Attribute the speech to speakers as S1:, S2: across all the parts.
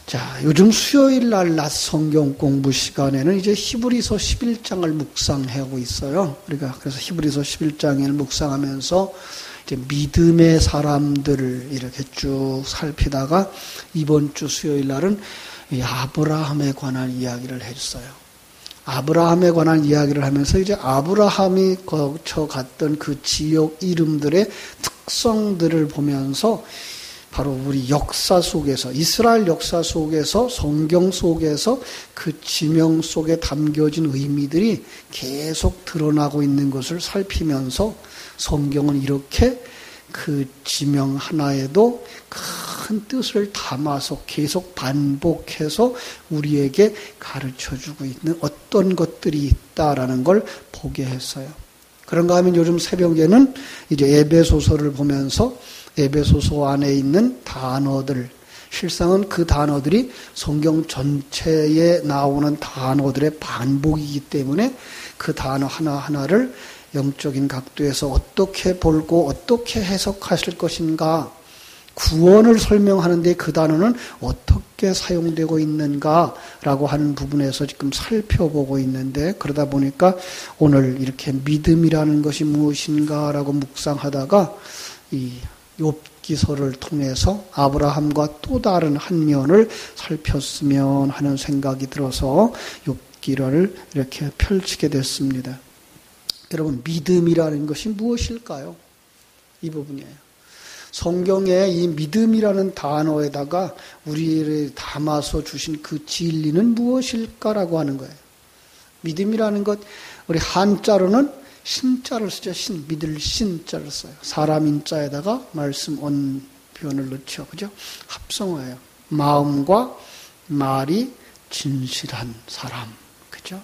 S1: 자, 요즘 수요일 날 낮 성경 공부 시간에는 이제 히브리서 11장을 묵상하고 있어요. 우리가 그래서 히브리서 11장을 묵상하면서 이제 믿음의 사람들을 이렇게 쭉 살피다가 이번 주 수요일 날은 이 아브라함에 관한 이야기를 했어요. 아브라함에 관한 이야기를 하면서 이제 아브라함이 거쳐갔던 그 지역 이름들의 특성들을 보면서 바로 우리 역사 속에서, 이스라엘 역사 속에서, 성경 속에서 그 지명 속에 담겨진 의미들이 계속 드러나고 있는 것을 살피면서 성경은 이렇게 그 지명 하나에도 큰 뜻을 담아서 계속 반복해서 우리에게 가르쳐주고 있는 어떤 것들이 있다라는 걸 보게 했어요. 그런가 하면 요즘 새벽에는 이제 에베소서를 보면서 에베소서 안에 있는 단어들, 실상은 그 단어들이 성경 전체에 나오는 단어들의 반복이기 때문에 그 단어 하나하나를 영적인 각도에서 어떻게 볼고 어떻게 해석하실 것인가, 구원을 설명하는데 그 단어는 어떻게 사용되고 있는가라고 하는 부분에서 지금 살펴보고 있는데, 그러다 보니까 오늘 이렇게 믿음이라는 것이 무엇인가라고 묵상하다가 이 욥기서를 통해서 아브라함과 또 다른 한 면을 살폈으면 하는 생각이 들어서 욥기를 이렇게 펼치게 됐습니다. 여러분, 믿음이라는 것이 무엇일까요? 이 부분이에요. 성경에 이 믿음이라는 단어에다가 우리를 담아서 주신 그 진리는 무엇일까라고 하는 거예요. 믿음이라는 것, 우리 한자로는 신자를 쓰죠. 믿을 신자를 써요. 사람 인자에다가 말씀 온 표현을 넣죠. 그죠? 합성어예요. 마음과 말이 진실한 사람. 그죠?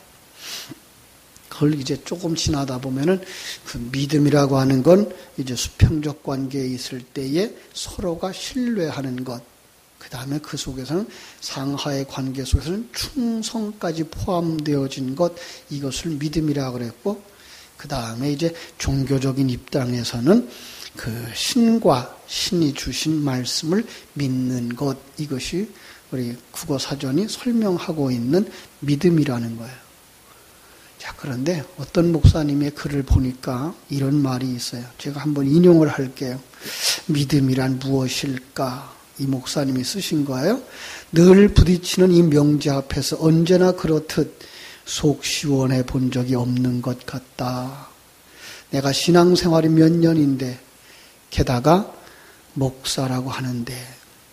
S1: 그걸 이제 조금 지나다 보면은 그 믿음이라고 하는 건 이제 수평적 관계에 있을 때에 서로가 신뢰하는 것. 그 다음에 그 속에서는 상하의 관계 속에서는 충성까지 포함되어진 것. 이것을 믿음이라고 그랬고, 그 다음에 이제 종교적인 입장에서는 그 신과 신이 주신 말씀을 믿는 것, 이것이 우리 국어사전이 설명하고 있는 믿음이라는 거예요. 자, 그런데 어떤 목사님의 글을 보니까 이런 말이 있어요. 제가 한번 인용을 할게요. 믿음이란 무엇일까? 이 목사님이 쓰신 거예요. 늘 부딪히는 이 명제 앞에서 언제나 그렇듯 속 시원해 본 적이 없는 것 같다. 내가 신앙생활이 몇 년인데, 게다가 목사라고 하는데,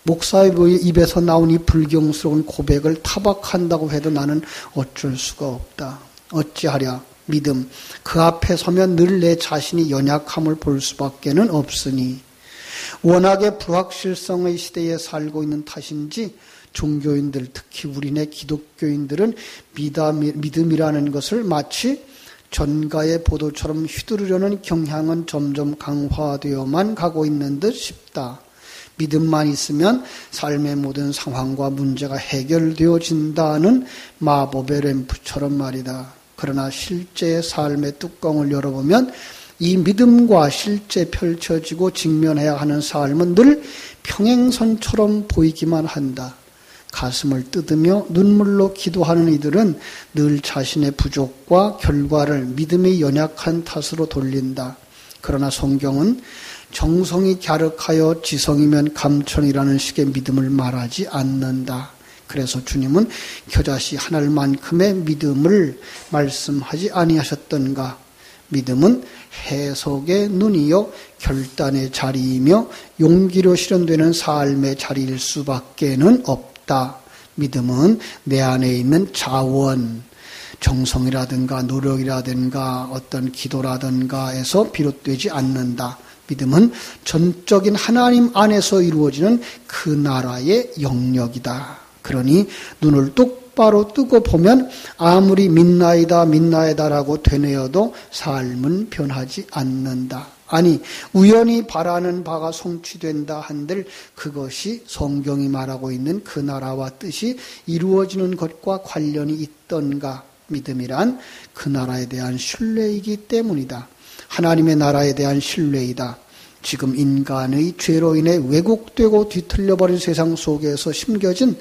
S1: 목사의 입에서 나온 이 불경스러운 고백을 타박한다고 해도 나는 어쩔 수가 없다. 어찌하랴 믿음, 그 앞에 서면 늘 내 자신이 연약함을 볼 수밖에는 없으니, 워낙에 불확실성의 시대에 살고 있는 탓인지 종교인들, 특히 우리네 기독교인들은 믿음이라는 것을 마치 전가의 보도처럼 휘두르려는 경향은 점점 강화되어만 가고 있는 듯 싶다. 믿음만 있으면 삶의 모든 상황과 문제가 해결되어진다는 마법의 램프처럼 말이다. 그러나 실제의 삶의 뚜껑을 열어보면 이 믿음과 실제 펼쳐지고 직면해야 하는 삶은 늘 평행선처럼 보이기만 한다. 가슴을 뜯으며 눈물로 기도하는 이들은 늘 자신의 부족과 결과를 믿음의 연약한 탓으로 돌린다. 그러나 성경은 정성이 갸륵하여 지성이면 감천이라는 식의 믿음을 말하지 않는다. 그래서 주님은 겨자씨 하나만큼의 믿음을 말씀하지 아니하셨던가. 믿음은 해석의 눈이요 결단의 자리이며 용기로 실현되는 삶의 자리일 수밖에는 없다. 믿음은 내 안에 있는 자원, 정성이라든가 노력이라든가 어떤 기도라든가에서 비롯되지 않는다. 믿음은 전적인 하나님 안에서 이루어지는 그 나라의 영역이다. 그러니 눈을 똑바로 뜨고 보면 아무리 믿나이다라고 되뇌어도 삶은 변하지 않는다. 아니, 우연히 바라는 바가 성취된다 한들 그것이 성경이 말하고 있는 그 나라와 뜻이 이루어지는 것과 관련이 있던가. 믿음이란 그 나라에 대한 신뢰이기 때문이다. 하나님의 나라에 대한 신뢰이다. 지금 인간의 죄로 인해 왜곡되고 뒤틀려버린 세상 속에서 심겨진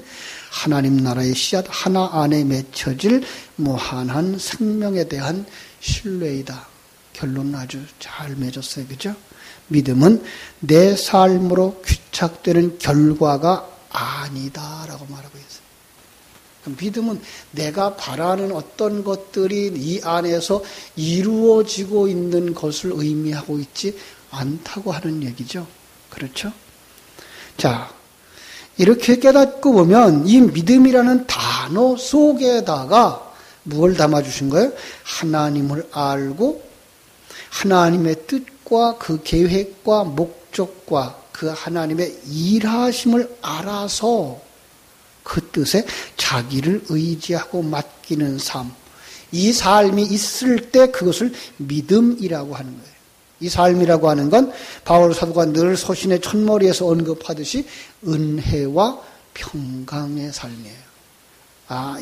S1: 하나님 나라의 씨앗 하나 안에 맺혀질 무한한 생명에 대한 신뢰이다. 결론은 아주 잘 맺었어요. 그죠? 믿음은 내 삶으로 귀착되는 결과가 아니다라고 말하고 있어요. 믿음은 내가 바라는 어떤 것들이 이 안에서 이루어지고 있는 것을 의미하고 있지 않다고 하는 얘기죠. 그렇죠? 자, 이렇게 깨닫고 보면 이 믿음이라는 단어 속에다가 무엇을 담아주신 거예요? 하나님을 알고 하나님의 뜻과 그 계획과 목적과 그 하나님의 일하심을 알아서 그 뜻에 자기를 의지하고 맡기는 삶. 이 삶이 있을 때 그것을 믿음이라고 하는 거예요. 이 삶이라고 하는 건 바울 사도가 늘 서신의 첫머리에서 언급하듯이 은혜와 평강의 삶이에요.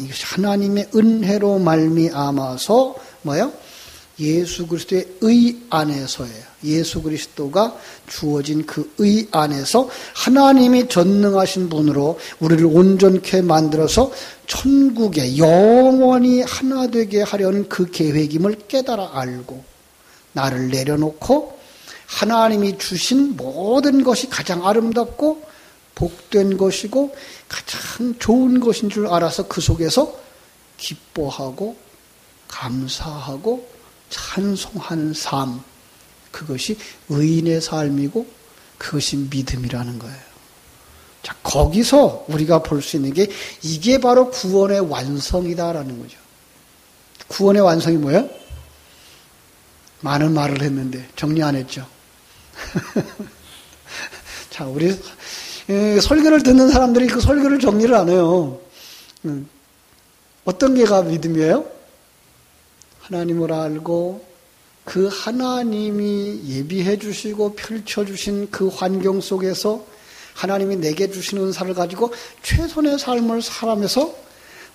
S1: 이것이 하나님의 은혜로 말미암아서 뭐예요? 예수 그리스도의 의 안에서예요. 예수 그리스도가 주어진 그 의 안에서 하나님이 전능하신 분으로 우리를 온전케 만들어서 천국에 영원히 하나 되게 하려는 그 계획임을 깨달아 알고 나를 내려놓고 하나님이 주신 모든 것이 가장 아름답고 복된 것이고 가장 좋은 것인 줄 알아서 그 속에서 기뻐하고 감사하고 찬송하는 삶, 그것이 의인의 삶이고 그것이 믿음이라는 거예요. 자, 거기서 우리가 볼 수 있는 게 이게 바로 구원의 완성이다라는 거죠. 구원의 완성이 뭐예요? 많은 말을 했는데 정리 안 했죠. 자, 우리 설교를 듣는 사람들이 그 설교를 정리를 안 해요. 어떤 게가 믿음이에요? 하나님을 알고 그 하나님이 예비해 주시고 펼쳐 주신 그 환경 속에서 하나님이 내게 주시는 은사를 가지고 최선의 삶을 살아면서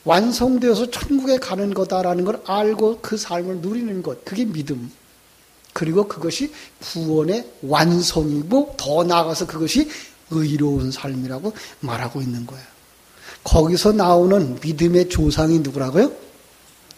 S1: 완성되어서 천국에 가는 거다라는 걸 알고 그 삶을 누리는 것, 그게 믿음. 그리고 그것이 구원의 완성이고 더 나아가서 그것이 의로운 삶이라고 말하고 있는 거예요. 거기서 나오는 믿음의 조상이 누구라고요?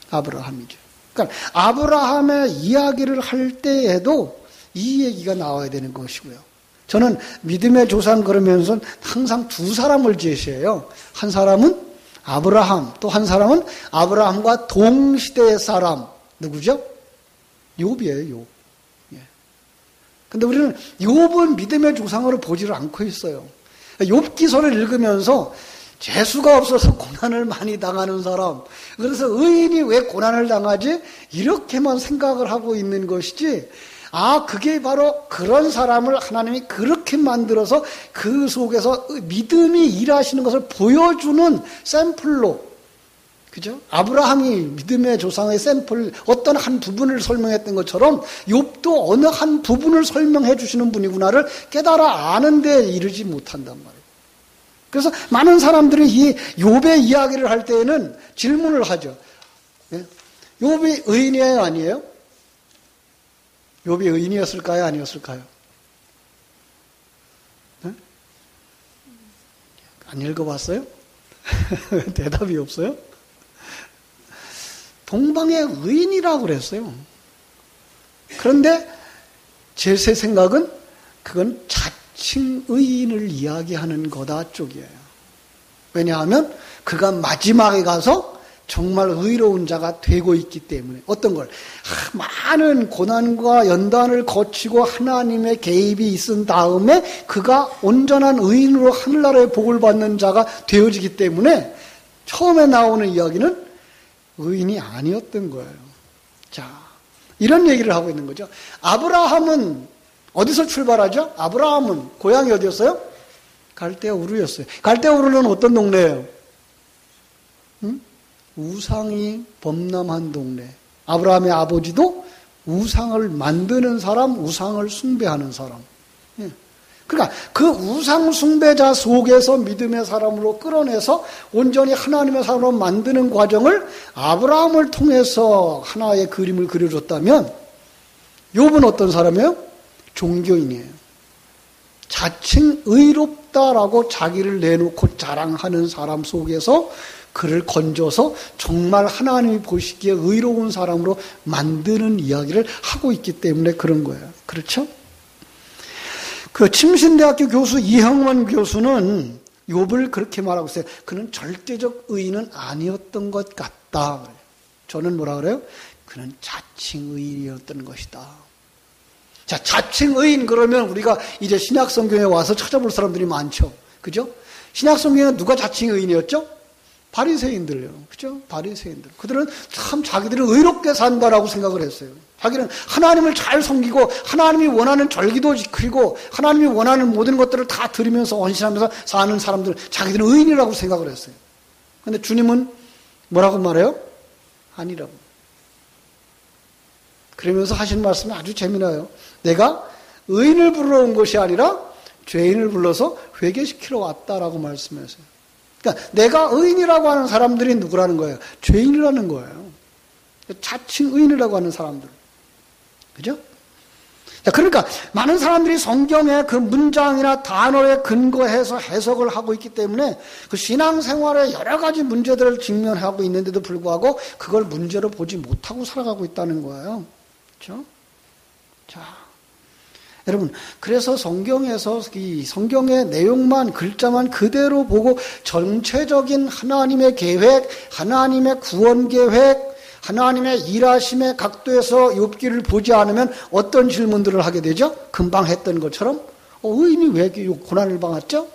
S1: 아브라함이죠. 그러니까 아브라함의 이야기를 할 때에도 이 얘기가 나와야 되는 것이고요. 저는 믿음의 조상 그러면서 항상 두 사람을 제시해요. 한 사람은 아브라함, 또 한 사람은 아브라함과 동시대의 사람. 누구죠? 욥이에요, 욥. 근데 우리는 욥은 믿음의 조상으로 보지를 않고 있어요. 욥기서를 읽으면서 재수가 없어서 고난을 많이 당하는 사람, 그래서 의인이 왜 고난을 당하지? 이렇게만 생각을 하고 있는 것이지, 그게 바로 그런 사람을 하나님이 그렇게 만들어서 그 속에서 믿음이 일하시는 것을 보여주는 샘플로, 그죠? 아브라함이 믿음의 조상의 샘플, 어떤 한 부분을 설명했던 것처럼 욥도 어느 한 부분을 설명해 주시는 분이구나를 깨달아 아는데 이르지 못한단 말이에요. 그래서 많은 사람들이 이 욥의 이야기를 할 때에는 질문을 하죠. 욥이 의인이에요, 아니에요? 욥이 의인이었을까요, 아니었을까요? 네? 안 읽어봤어요? 대답이 없어요? 동방의 의인이라고 그랬어요. 그런데 제 생각은 그건 자칭 의인을 이야기하는 거다 쪽이에요. 왜냐하면 그가 마지막에 가서 정말 의로운 자가 되고 있기 때문에 어떤 걸 많은 고난과 연단을 거치고 하나님의 개입이 있은 다음에 그가 온전한 의인으로 하늘나라의 복을 받는 자가 되어지기 때문에 처음에 나오는 이야기는 의인이 아니었던 거예요. 자, 이런 얘기를 하고 있는 거죠. 아브라함은 어디서 출발하죠? 아브라함은 고향이 어디였어요? 갈대우르였어요. 갈대우르는 어떤 동네예요? 우상이 범람한 동네. 아브라함의 아버지도 우상을 만드는 사람, 우상을 숭배하는 사람. 그러니까 그 우상 숭배자 속에서 믿음의 사람으로 끌어내서 온전히 하나님의 사람으로 만드는 과정을 아브라함을 통해서 하나의 그림을 그려줬다면 욥은 어떤 사람이에요? 종교인이에요. 자칭 의롭다라고 자기를 내놓고 자랑하는 사람 속에서 그를 건져서 정말 하나님이 보시기에 의로운 사람으로 만드는 이야기를 하고 있기 때문에 그런 거예요. 그렇죠? 그 침신대학교 교수 이형원 교수는 욥을 그렇게 말하고 있어요. 그는 절대적 의인은 아니었던 것 같다. 저는 뭐라 그래요? 그는 자칭 의인이었던 것이다. 자, 자칭 의인 그러면 우리가 이제 신약 성경에 와서 찾아볼 사람들이 많죠. 그죠? 신약 성경에는 누가 자칭 의인이었죠? 바리새인들요. 그죠? 바리새인들. 그들은 참 자기들은 의롭게 산다라고 생각을 했어요. 자기는 하나님을 잘 섬기고 하나님이 원하는 절기도 지키고 하나님이 원하는 모든 것들을 다 들으면서 헌신하면서 사는 사람들, 자기들은 의인이라고 생각을 했어요. 그런데 주님은 뭐라고 말해요? 아니라고. 그러면서 하신 말씀이 아주 재미나요. 내가 의인을 부르러 온 것이 아니라 죄인을 불러서 회개시키러 왔다라고 말씀하셨어요. 그러니까 내가 의인이라고 하는 사람들이 누구라는 거예요? 죄인이라는 거예요. 자칭 의인이라고 하는 사람들. 그죠? 자, 그러니까 많은 사람들이 성경의 그 문장이나 단어에 근거해서 해석을 하고 있기 때문에 그 신앙생활에 여러 가지 문제들을 직면하고 있는데도 불구하고 그걸 문제로 보지 못하고 살아가고 있다는 거예요. 그렇죠? 자, 여러분, 그래서 성경에서 이 성경의 내용만 글자만 그대로 보고 전체적인 하나님의 계획, 하나님의 구원 계획, 하나님의 일하심의 각도에서 욥기를 보지 않으면 어떤 질문들을 하게 되죠? 금방 했던 것처럼 의인이 왜 고난을 당했죠?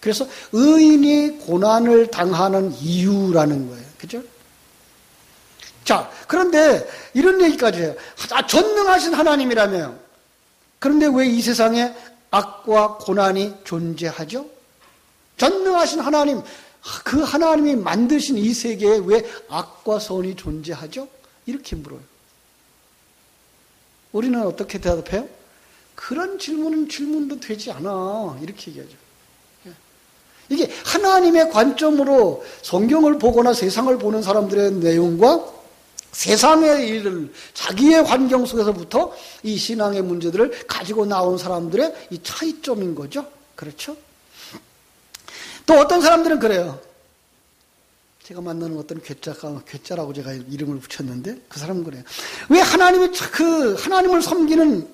S1: 그래서 의인이 고난을 당하는 이유라는 거예요. 그죠? 자, 그런데 이런 얘기까지 해요. 전능하신 하나님이라며. 그런데 왜 이 세상에 악과 고난이 존재하죠? 전능하신 하나님, 그 하나님이 만드신 이 세계에 왜 악과 선이 존재하죠? 이렇게 물어요. 우리는 어떻게 대답해요? 그런 질문은 질문도 되지 않아. 이렇게 얘기하죠. 이게 하나님의 관점으로 성경을 보거나 세상을 보는 사람들의 내용과 세상의 일을 자기의 환경 속에서부터 이 신앙의 문제들을 가지고 나온 사람들의 이 차이점인 거죠. 그렇죠? 또 어떤 사람들은 그래요. 제가 만나는 어떤 괴짜라고 제가 이름을 붙였는데 그 사람은 그래요. 왜 하나님을 섬기는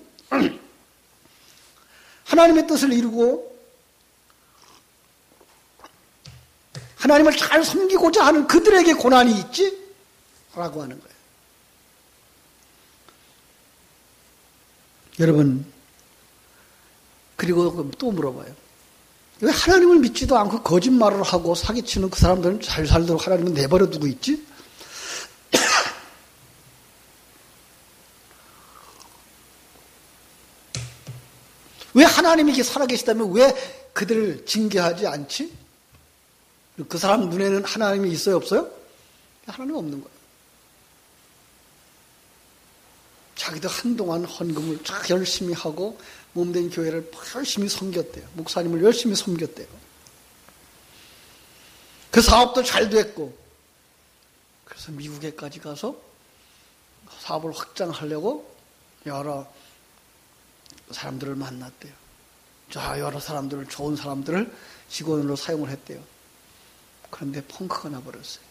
S1: 하나님의 뜻을 이루고 하나님을 잘 섬기고자 하는 그들에게 고난이 있지? 라고 하는 거예요. 여러분, 그리고 또 물어봐요. 왜 하나님을 믿지도 않고 거짓말을 하고 사기치는 그 사람들은 잘 살도록 하나님은 내버려 두고 있지? 왜 하나님이 이렇게 살아계시다면 왜 그들을 징계하지 않지? 그 사람 눈에는 하나님이 있어요, 없어요? 하나님 없는 거예요. 자기도 한동안 헌금을 쫙 열심히 하고 몸된 교회를 열심히 섬겼대요. 목사님을 열심히 섬겼대요. 그 사업도 잘 됐고 그래서 미국에까지 가서 사업을 확장하려고 여러 사람들을 만났대요. 여러 사람들을, 좋은 사람들을 직원으로 사용을 했대요. 그런데 펑크가 나버렸어요.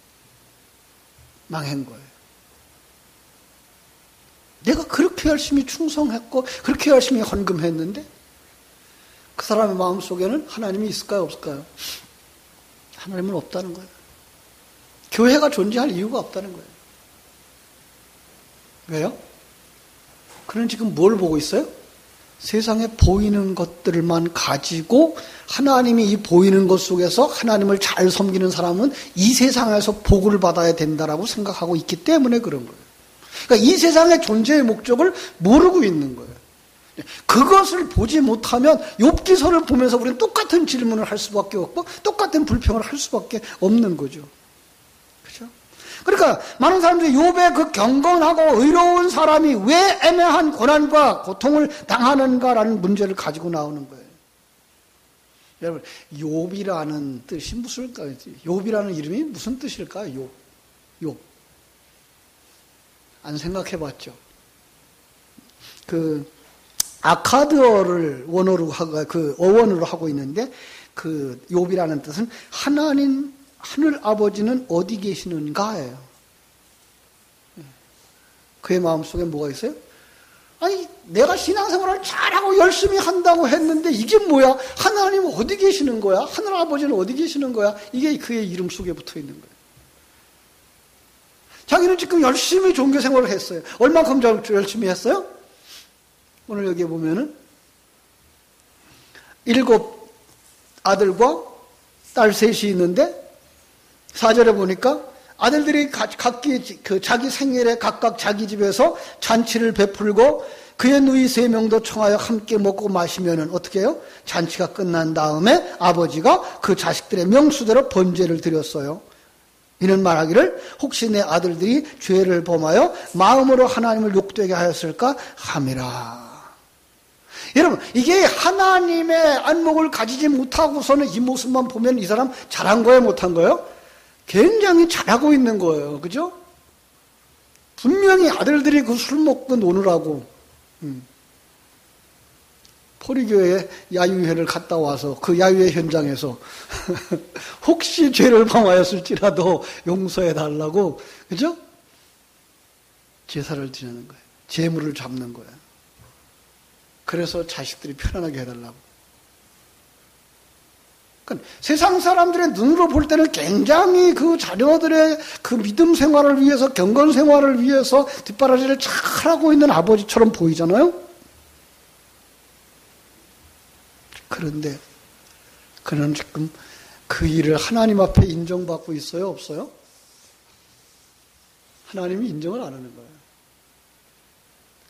S1: 망한 거예요. 내가 그렇게 열심히 충성했고 그렇게 열심히 헌금했는데 그 사람의 마음속에는 하나님이 있을까요, 없을까요? 하나님은 없다는 거예요. 교회가 존재할 이유가 없다는 거예요. 왜요? 그는 지금 뭘 보고 있어요? 세상에 보이는 것들만 가지고 하나님이 이 보이는 것 속에서 하나님을 잘 섬기는 사람은 이 세상에서 복을 받아야 된다라고 생각하고 있기 때문에 그런 거예요. 그러니까 이 세상의 존재의 목적을 모르고 있는 거예요. 그것을 보지 못하면 욥기서를 보면서 우리는 똑같은 질문을 할 수밖에 없고 똑같은 불평을 할 수밖에 없는 거죠. 그렇죠? 그러니까 많은 사람들이 욥의 그 경건하고 의로운 사람이 왜 애매한 고난과 고통을 당하는가라는 문제를 가지고 나오는 거예요. 여러분, 욥이라는 뜻이 무엇일까요? 욥이라는 이름이 무슨 뜻일까요? 욥. 안 생각해 봤죠? 아카드어를 원어로 하고 그 어원으로 하고 있는데 그 욥이라는 뜻은 하나님 하늘 아버지는 어디 계시는가예요. 그의 마음속에 뭐가 있어요? 아니 내가 신앙생활을 잘하고 열심히 한다고 했는데 이게 뭐야? 하나님 어디 계시는 거야? 하늘 아버지는 어디 계시는 거야? 이게 그의 이름 속에 붙어 있는 거예요. 자기는 지금 열심히 종교생활을 했어요. 얼만큼 열심히 했어요? 오늘 여기 보면은 7 아들과 딸 셋이 있는데 4절에 보니까 아들들이 각기 그 자기 생일에 각각 자기 집에서 잔치를 베풀고 그의 누이 3명도 청하여 함께 먹고 마시면은 어떻게 해요? 잔치가 끝난 다음에 아버지가 그 자식들의 명수대로 번제를 드렸어요. 이는 말하기를 혹시 내 아들들이 죄를 범하여 마음으로 하나님을 욕되게 하였을까 함이라. 여러분 이게 하나님의 안목을 가지지 못하고서는 이 모습만 보면 이 사람 잘한 거예요 못한 거예요? 굉장히 잘하고 있는 거예요. 그죠? 분명히 아들들이 그 술 먹고 노느라고 포리교회 야유회를 갔다 와서 그 야유회 현장에서 혹시 죄를 범하였을지라도 용서해 달라고 그죠? 제사를 드리는 거예요. 제물을 잡는 거예요. 그래서 자식들이 편안하게 해달라고. 그러니까 세상 사람들의 눈으로 볼 때는 굉장히 그 자녀들의 그 믿음 생활을 위해서 경건 생활을 위해서 뒷바라지를 잘하고 있는 아버지처럼 보이잖아요. 그런데 그는 지금 그 일을 하나님 앞에 인정받고 있어요? 없어요? 하나님이 인정을 안 하는 거예요.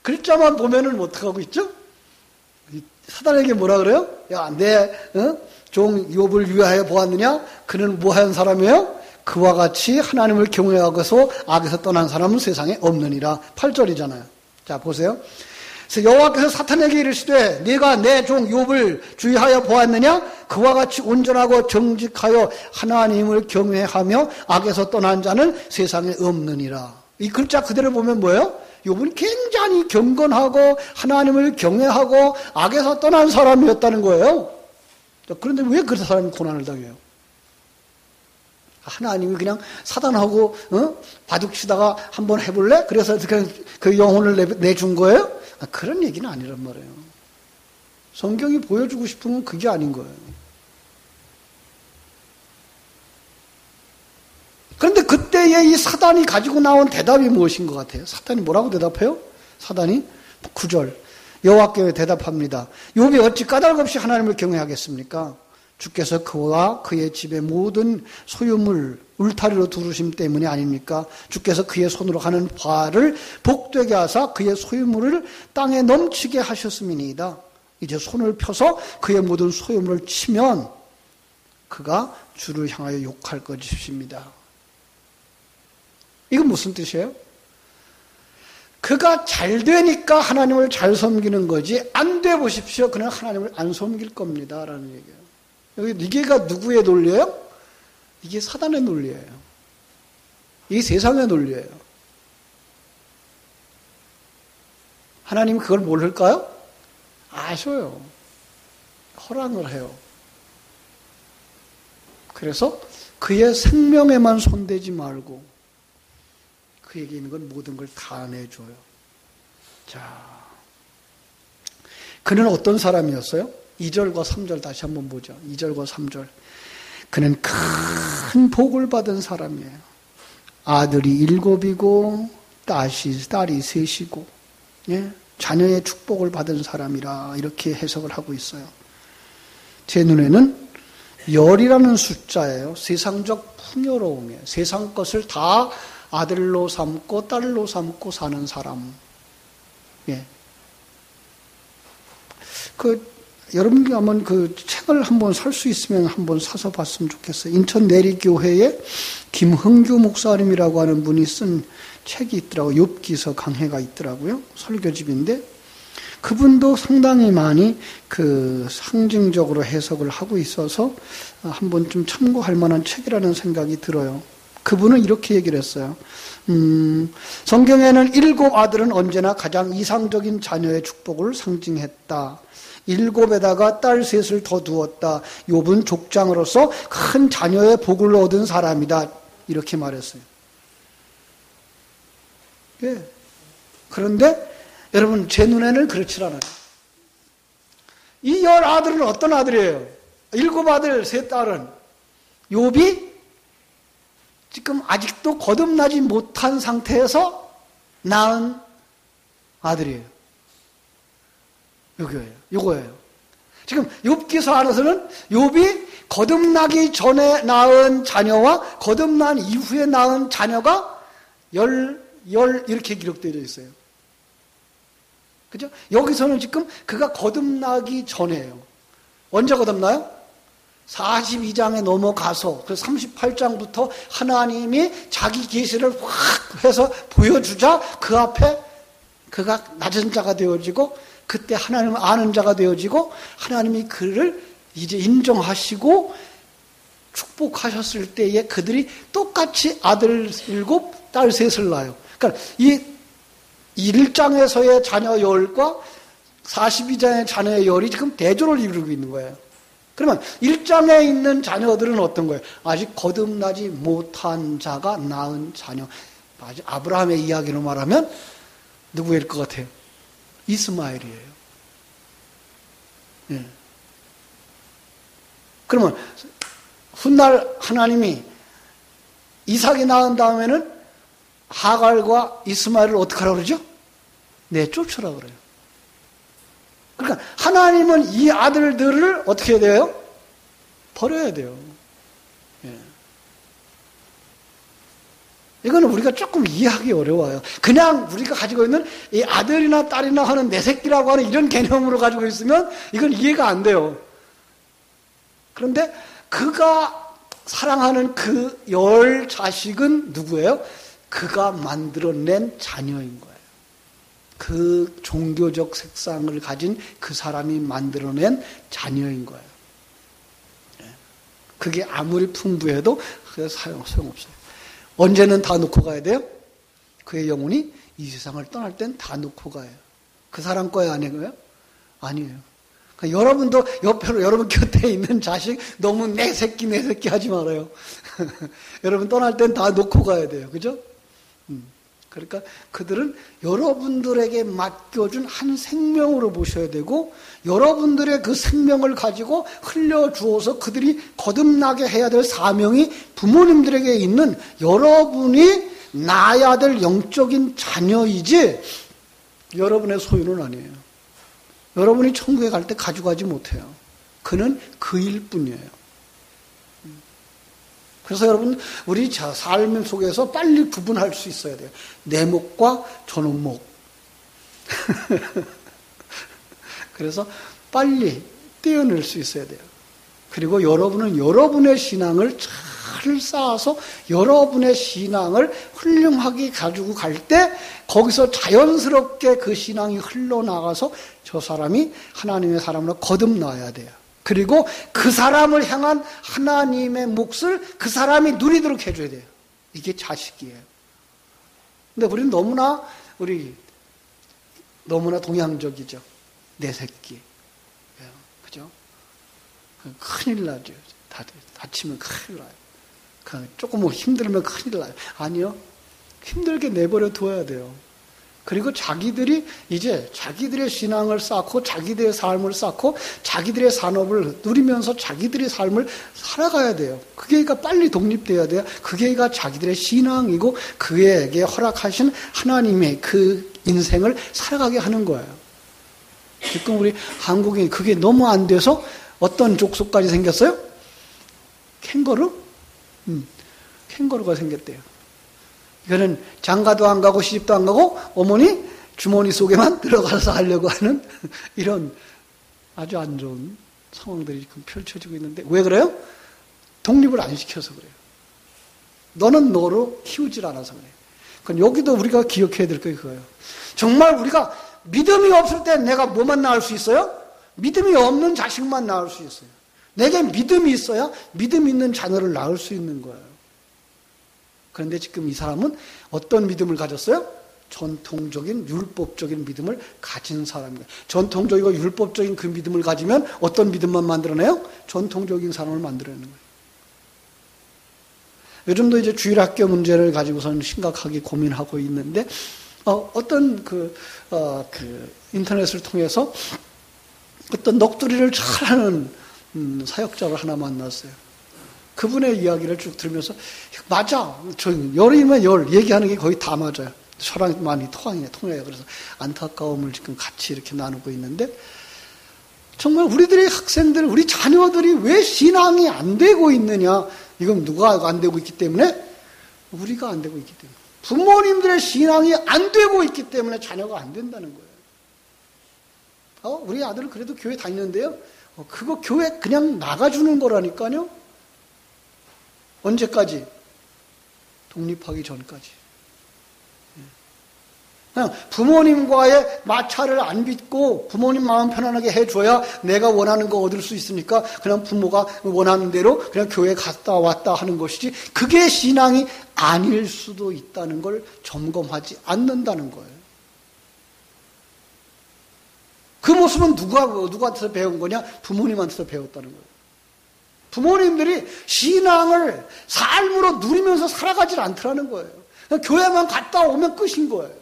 S1: 글자만 보면은 어떡하고 있죠? 사단에게 뭐라 그래요? 야, 내 종 욥을 위하여 보았느냐? 그는 뭐한 사람이에요? 그와 같이 하나님을 경외하고서 악에서 떠난 사람은 세상에 없느니라. 8절이잖아요. 자, 보세요. 그래서 여호와께서 사탄에게 이르시되 네가 내 종 욥을 주의하여 보았느냐? 그와 같이 온전하고 정직하여 하나님을 경외하며 악에서 떠난 자는 세상에 없느니라. 이 글자 그대로 보면 뭐예요? 욥은 굉장히 경건하고 하나님을 경외하고 악에서 떠난 사람이었다는 거예요. 그런데 왜 그 사람이 고난을 당해요? 하나님이 그냥 사단하고 바둑치다가 한번 해볼래? 그래서 그 영혼을 내준 거예요? 그런 얘기는 아니란 말이에요. 성경이 보여주고 싶은 건 그게 아닌 거예요. 그런데 그때에 이 사단이 가지고 나온 대답이 무엇인 것 같아요? 사단이 뭐라고 대답해요? 사단이 9절 여호와께 대답합니다. 욥이 어찌 까닭 없이 하나님을 경외하겠습니까? 주께서 그와 그의 집의 모든 소유물 울타리로 두르심 때문이 아닙니까? 주께서 그의 손으로 하는 바를 복되게 하사 그의 소유물을 땅에 넘치게 하셨음이니이다. 이제 손을 펴서 그의 모든 소유물을 치면 그가 주를 향하여 욕할 것입니다. 이건 무슨 뜻이에요? 그가 잘 되니까 하나님을 잘 섬기는 거지 안 돼 보십시오. 그는 하나님을 안 섬길 겁니다. 라는 얘기예요. 여기 이게가 누구의 논리예요? 이게 사단의 논리예요. 이게 세상의 논리예요. 하나님이 그걸 모를까요? 아셔요. 허락을 해요. 그래서 그의 생명에만 손대지 말고 그에게 있는 건 모든 걸 다 내줘요. 자, 그는 어떤 사람이었어요? 2절과 3절 다시 한번 보죠. 2절과 3절. 그는 큰 복을 받은 사람이에요. 아들이 7이고 딸이 3이고 예? 자녀의 축복을 받은 사람이라 이렇게 해석을 하고 있어요. 제 눈에는 열이라는 숫자예요. 세상적 풍요로움이에요. 세상 것을 다 아들로 삼고 딸로 삼고 사는 사람. 예. 여러분이 한번 그 책을 한번 살 수 있으면 한번 사서 봤으면 좋겠어요. 인천 내리교회에 김흥규 목사님이라고 하는 분이 쓴 책이 있더라고요. 욥기서 강해가 있더라고요. 설교집인데 그분도 상당히 많이 그 상징적으로 해석을 하고 있어서 한번 좀 참고할 만한 책이라는 생각이 들어요. 그분은 이렇게 얘기를 했어요. 성경에는 7 아들은 언제나 가장 이상적인 자녀의 축복을 상징했다. 7에다가 딸 3을 더 두었다. 욥은 족장으로서 큰 자녀의 복을 얻은 사람이다. 이렇게 말했어요. 예. 그런데 여러분 제 눈에는 그렇지 않아요. 이 10 아들은 어떤 아들이에요? 7 아들 3 딸은 욥이 지금 아직도 거듭나지 못한 상태에서 낳은 아들이에요. 요거예요. 지금 욥기서 안에서는 욥이 거듭나기 전에 낳은 자녀와 거듭난 이후에 낳은 자녀가 10 이렇게 기록되어 있어요. 그죠? 여기서는 지금 그가 거듭나기 전이에요. 언제 거듭나요? 42장에 넘어가서 그 38장부터 하나님이 자기 계시를 확 해서 보여주자 그 앞에 그가 낮은 자가 되어지고 그때 하나님을 아는 자가 되어지고 하나님이 그를 이제 인정하시고 축복하셨을 때에 그들이 똑같이 아들 7, 딸 3을 낳아요. 그러니까 이 1장에서의 자녀 10과 42장의 자녀의 10이 지금 대조를 이루고 있는 거예요. 그러면 1장에 있는 자녀들은 어떤 거예요? 아직 거듭나지 못한 자가 낳은 자녀. 아직 아브라함의 이야기로 말하면 누구일 것 같아요? 이스마엘이에요. 예. 그러면 훗날 하나님이 이삭이 낳은 다음에는 하갈과 이스마엘을 어떻게 하라고 그러죠? 내쫓으라 그래요. 그러니까 하나님은 이 아들들을 어떻게 해야 돼요? 버려야 돼요. 예. 이거는 우리가 조금 이해하기 어려워요. 그냥 우리가 가지고 있는 이 아들이나 딸이나 하는 내 새끼라고 하는 이런 개념으로 가지고 있으면 이건 이해가 안 돼요. 그런데 그가 사랑하는 그 10 자식은 누구예요? 그가 만들어낸 자녀인 거예요. 그 종교적 색상을 가진 그 사람이 만들어낸 자녀인 거예요. 그게 아무리 풍부해도 소용없어요. 언제는 다 놓고 가야 돼요? 그의 영혼이 이 세상을 떠날 땐 다 놓고 가요. 그 사람 거예요? 아니고요? 아니에요. 그러니까 여러분도 옆으로 여러분 곁에 있는 자식 너무 내 새끼 하지 말아요. 여러분 떠날 땐 다 놓고 가야 돼요. 그죠? 그러니까 그들은 여러분들에게 맡겨준 한 생명으로 보셔야 되고 여러분들의 그 생명을 가지고 흘려주어서 그들이 거듭나게 해야 될 사명이 부모님들에게 있는 여러분이 낳아야 될 영적인 자녀이지 여러분의 소유는 아니에요. 여러분이 천국에 갈 때 가져가지 못해요. 그는 그일 뿐이에요. 그래서 여러분 우리 삶 속에서 빨리 구분할 수 있어야 돼요. 내 목과 저놈 목. 그래서 빨리 떼어낼 수 있어야 돼요. 그리고 여러분은 여러분의 신앙을 잘 쌓아서 여러분의 신앙을 훌륭하게 가지고 갈 때 거기서 자연스럽게 그 신앙이 흘러나가서 저 사람이 하나님의 사람으로 거듭나야 돼요. 그리고 그 사람을 향한 하나님의 몫을 그 사람이 누리도록 해줘야 돼요. 이게 자식이에요. 근데 우리는 너무나 동양적이죠. 내 새끼. 그죠? 큰일 나죠. 다치면 큰일 나요. 조금 힘들면 큰일 나요. 아니요. 힘들게 내버려 둬야 돼요. 그리고 자기들이 이제 자기들의 신앙을 쌓고 자기들의 삶을 쌓고 자기들의 산업을 누리면서 자기들의 삶을 살아가야 돼요. 그게가 빨리 독립돼야 돼요. 그게가 자기들의 신앙이고 그에게 허락하신 하나님의 그 인생을 살아가게 하는 거예요. 지금 우리 한국인이 그게 너무 안 돼서 어떤 족속까지 생겼어요? 캥거루? 캥거루가 생겼대요. 이거는 장가도 안 가고 시집도 안 가고 어머니 주머니 속에만 들어가서 하려고 하는 이런 아주 안 좋은 상황들이 지금 펼쳐지고 있는데 왜 그래요? 독립을 안 시켜서 그래요. 너는 너로 키우질 않아서 그래요. 그럼 여기도 우리가 기억해야 될 게 그거예요. 정말 우리가 믿음이 없을 때 내가 뭐만 낳을 수 있어요? 믿음이 없는 자식만 낳을 수 있어요. 내게 믿음이 있어야 믿음 있는 자녀를 낳을 수 있는 거예요. 그런데 지금 이 사람은 어떤 믿음을 가졌어요? 전통적인 율법적인 믿음을 가진 사람이에요. 전통적이고 율법적인 그 믿음을 가지면 어떤 믿음만 만들어내요? 전통적인 사람을 만들어내는 거예요. 요즘도 이제 주일학교 문제를 가지고서는 심각하게 고민하고 있는데, 어떤 인터넷을 통해서 어떤 넋두리를 잘하는 사역자를 하나 만났어요. 그분의 이야기를 쭉 들으면서, 맞아. 열이면 열. 얘기하는 게 거의 다 맞아요. 저랑 많이 통해요. 그래서 안타까움을 지금 같이 이렇게 나누고 있는데, 정말 우리들의 학생들, 우리 자녀들이 왜 신앙이 안 되고 있느냐? 이건 누가 안 되고 있기 때문에? 우리가 안 되고 있기 때문에. 부모님들의 신앙이 안 되고 있기 때문에 자녀가 안 된다는 거예요. 우리 아들은 그래도 교회 다니는데요. 그거 교회 그냥 나가주는 거라니까요. 언제까지? 독립하기 전까지. 그냥 부모님과의 마찰을 안 빚고 부모님 마음 편안하게 해줘야 내가 원하는 거 얻을 수 있으니까 그냥 부모가 원하는 대로 그냥 교회 갔다 왔다 하는 것이지, 그게 신앙이 아닐 수도 있다는 걸 점검하지 않는다는 거예요. 그 모습은 누구한테서 배운 거냐? 부모님한테서 배웠다는 거예요. 부모님들이 신앙을 삶으로 누리면서 살아가질 않더라는 거예요. 그냥 교회만 갔다 오면 끝인 거예요.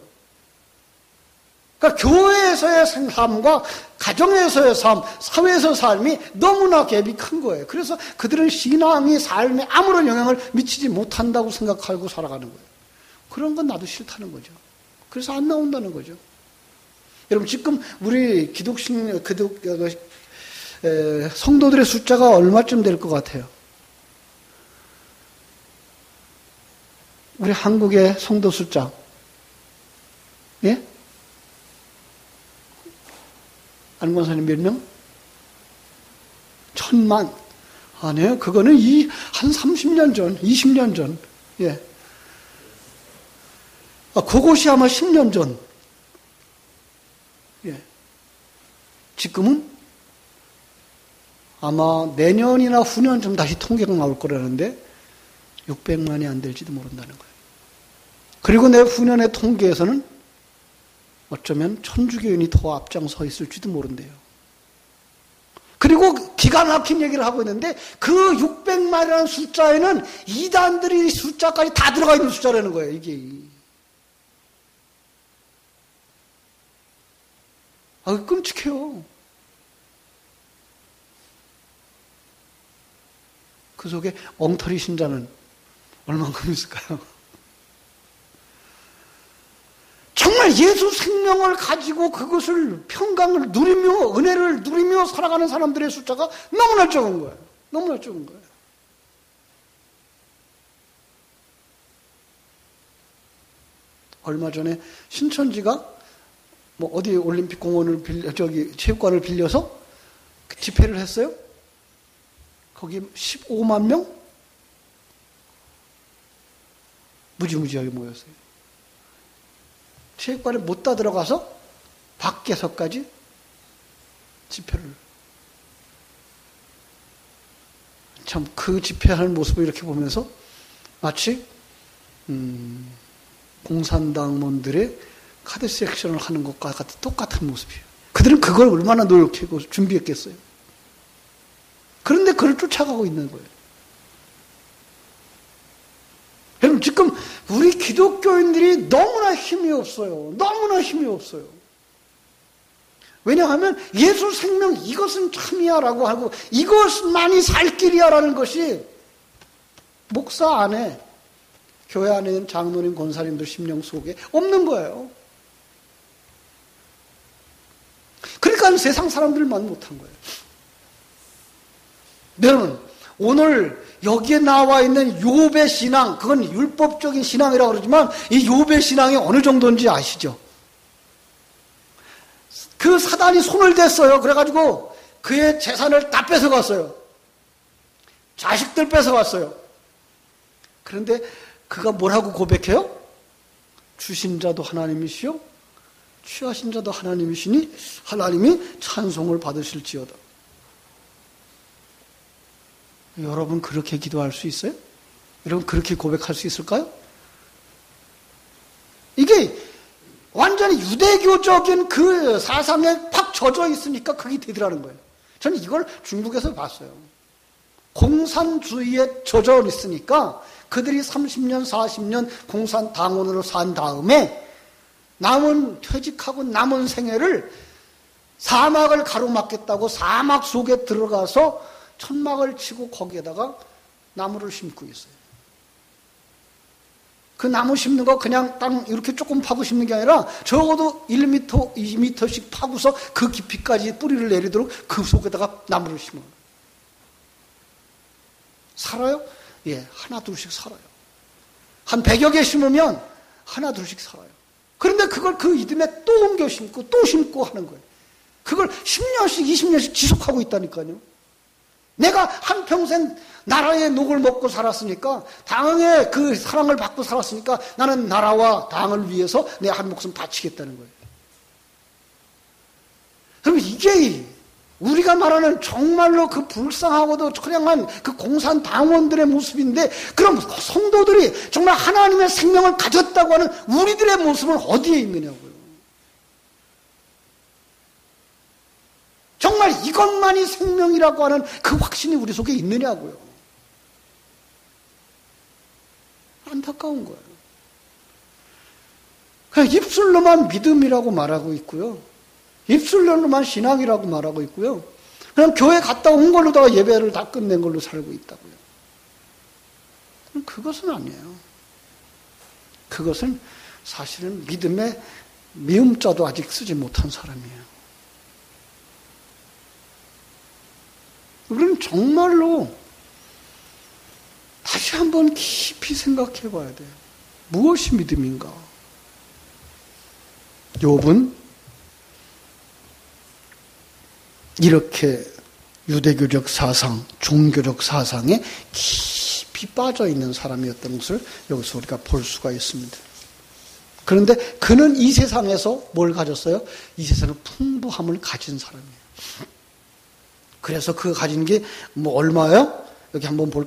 S1: 그러니까 교회에서의 삶과 가정에서의 삶, 사회에서의 삶이 너무나 갭이 큰 거예요. 그래서 그들은 신앙이 삶에 아무런 영향을 미치지 못한다고 생각하고 살아가는 거예요. 그런 건 나도 싫다는 거죠. 그래서 안 나온다는 거죠. 여러분, 지금 우리 성도들의 숫자가 얼마쯤 될 것 같아요? 우리 한국의 성도 숫자. 예? 안권사님 몇 명? 1000만. 아니에요. 그거는 한 30년 전, 20년 전. 예. 그것이 아마 10년 전. 예. 지금은 아마 내년이나 후년쯤 다시 통계가 나올 거라는데 600만이 안 될지도 모른다는 거예요. 그리고 내 후년의 통계에서는 어쩌면 천주교인이 더 앞장서 있을지도 모른대요. 그리고 기가 막힌 얘기를 하고 있는데 그 600만이라는 숫자에는 이단들이 숫자까지 다 들어가 있는 숫자라는 거예요. 이게. 끔찍해요. 그 속에 엉터리 신자는 얼만큼 있을까요? 정말 예수 생명을 가지고 그것을 평강을 누리며 은혜를 누리며 살아가는 사람들의 숫자가 너무나 적은 거예요. 너무나 적은 거예요. 얼마 전에 신천지가 어디 올림픽 공원을 체육관을 빌려서 집회를 했어요. 거기 15만 명? 무지무지하게 모였어요. 체육관에 못 다 들어가서 밖에서까지 집회를. 참 그 집회하는 모습을 이렇게 보면서 마치 공산당원들의 카드 섹션을 하는 것과 같은 똑같은 모습이에요. 그들은 그걸 얼마나 노력하고 준비했겠어요. 그런데 그를 쫓아가고 있는 거예요. 여러분, 지금 우리 기독교인들이 너무나 힘이 없어요. 너무나 힘이 없어요. 왜냐하면 예수 생명 이것은 참이야라고 하고 이것만이 살 길이야라는 것이 목사 안에, 교회 안에 있는 장로님, 권사님들 심령 속에 없는 거예요. 그러니까 세상 사람들만 못한 거예요. 여러분, 오늘 여기에 나와 있는 욥의 신앙, 그건 율법적인 신앙이라고 그러지만 이 욥의 신앙이 어느 정도인지 아시죠? 그 사단이 손을 댔어요. 그래가지고 그의 재산을 다 뺏어갔어요. 자식들 뺏어갔어요. 그런데 그가 뭐라고 고백해요? 주신 자도 하나님이시요 취하신 자도 하나님이시니 하나님이 찬송을 받으실지어다. 여러분 그렇게 기도할 수 있어요? 여러분 그렇게 고백할 수 있을까요? 이게 완전히 유대교적인 그 사상에 팍 젖어 있으니까 그게 되더라는 거예요. 저는 이걸 중국에서 봤어요. 공산주의에 젖어 있으니까 그들이 30년, 40년 공산당원으로 산 다음에 남은 퇴직하고 남은 생애를 사막을 가로막겠다고 사막 속에 들어가서 천막을 치고 거기에다가 나무를 심고 있어요. 그 나무 심는 거 그냥 땅 이렇게 조금 파고 심는 게 아니라 적어도 1m, 2m씩 파고서 그 깊이까지 뿌리를 내리도록 그 속에다가 나무를 심어요. 살아요? 예, 하나 둘씩 살아요. 한 100여 개 심으면 하나 둘씩 살아요. 그런데 그걸 그 이듬해 또 옮겨 심고 또 심고 하는 거예요. 그걸 10년씩 20년씩 지속하고 있다니까요. 내가 한평생 나라의 녹을 먹고 살았으니까, 당의 그 사랑을 받고 살았으니까 나는 나라와 당을 위해서 내 한 목숨 바치겠다는 거예요. 그럼 이게 우리가 말하는 정말로 그 불쌍하고도 그냥한 그 공산당원들의 모습인데, 그럼 성도들이 정말 하나님의 생명을 가졌다고 하는 우리들의 모습은 어디에 있느냐고요. 정말 이것만이 생명이라고 하는 그 확신이 우리 속에 있느냐고요. 안타까운 거예요. 그냥 입술로만 믿음이라고 말하고 있고요. 입술로만 신앙이라고 말하고 있고요. 그냥 교회 갔다 온 걸로다가 예배를 다 끝낸 걸로 살고 있다고요. 그것은 아니에요. 그것은 사실은 믿음의 미음자도 아직 쓰지 못한 사람이에요. 우리는 정말로 다시 한번 깊이 생각해 봐야 돼요. 무엇이 믿음인가? 욥은 이렇게 유대교적 사상, 종교적 사상에 깊이 빠져 있는 사람이었던 것을 여기서 우리가 볼 수가 있습니다. 그런데 그는 이 세상에서 뭘 가졌어요? 이 세상의 풍부함을 가진 사람이에요. 그래서 그 가진 게 뭐 얼마예요? 여기 한번 볼까요?